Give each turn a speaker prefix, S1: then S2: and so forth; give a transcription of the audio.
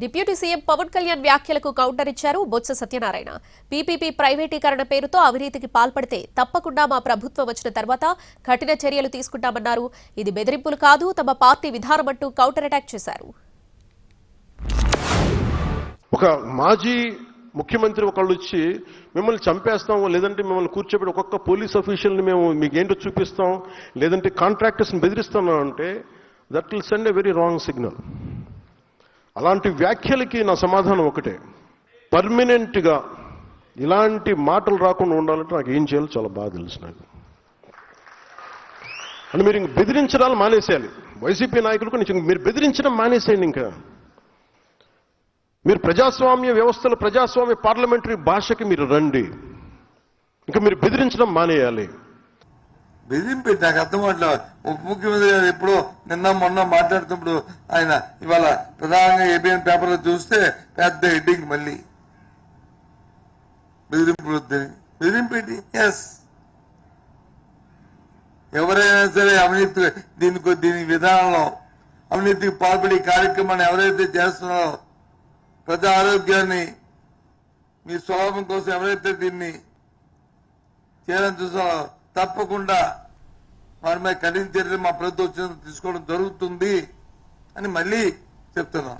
S1: Deputy CM Pawan Kalyan వ్యాఖ్యలకు counter ఇచ్చారు Botsa Satyanarayana. PPP ప్రైవేటీకరణ పేరుతో అవినీతికి పాల్పడితే తప్పకుండా మా ప్రభుత్వం వచ్చిన తర్వాత కఠిన చర్యలు తీసుకుంటామన్నారు. ఇది బెదిరింపులు కాదు, తమ పార్టీ విధానమంటూ కౌంటర్ అటాక్ చేశారు.
S2: ఒక మాజీ ముఖ్యమంత్రి ఒకళ్ళు వచ్చి మిమ్మల్ని చంపేస్తాం, లేదంటే మిమ్మల్ని కూర్చోబెట్టి ఒక్కొక్క పోలీస్ అఫీషియల్ని మేము మీకు ఏంటో చూపిస్తాం, లేదంటే కాంట్రాక్టర్స్ని బెదిరిస్తున్నాం అంటే that will send a very wrong signal. అలాంటి వ్యాఖ్యలకి నా సమాధానం ఒకటే, పర్మనెంట్గా ఇలాంటి మాటలు రాకుండా ఉండాలంటే నాకు ఏం చేయాలో చాలా బాగా తెలుసు నాకు. అంటే మీరు ఇంక బెదిరించడాలు మానేసేయాలి. వైసీపీ నాయకులకు మీరు బెదిరించడం మానేసేయండి. ఇంకా మీరు ప్రజాస్వామ్య వ్యవస్థలో ప్రజాస్వామ్య పార్లమెంటరీ భాషకి మీరు రండి. ఇంకా మీరు బెదిరించడం మానేయాలి.
S3: బెదిరింపు నాకు అర్థం అవట్లేదు. ఉప ముఖ్యమంత్రి గారు ఎప్పుడో నిన్న మొన్న మాట్లాడుతున్నప్పుడు ఆయన ఇవాళ ప్రధానంగా ఏబిఎన్ పేపర్లో చూస్తే పెద్ద హెడ్డింగ్ మళ్ళీ బెదిరింపు వద్దని. బెదిరింపు ఏంటి? ఎస్, ఎవరైనా సరే అవినీతి దీని విధానంలో అవినీతికి పాల్పడి కార్యక్రమాన్ని ఎవరైతే చేస్తున్నారో, ప్రజా ఆరోగ్యాన్ని మీ స్వలాభం కోసం ఎవరైతే దీన్ని చేయాలని చూసారో తప్పకుండా వారి మీద కఠిన చర్యలు మా ప్రభుత్వం తీసుకోవడం జరుగుతుంది అని మళ్ళీ చెప్తున్నాం.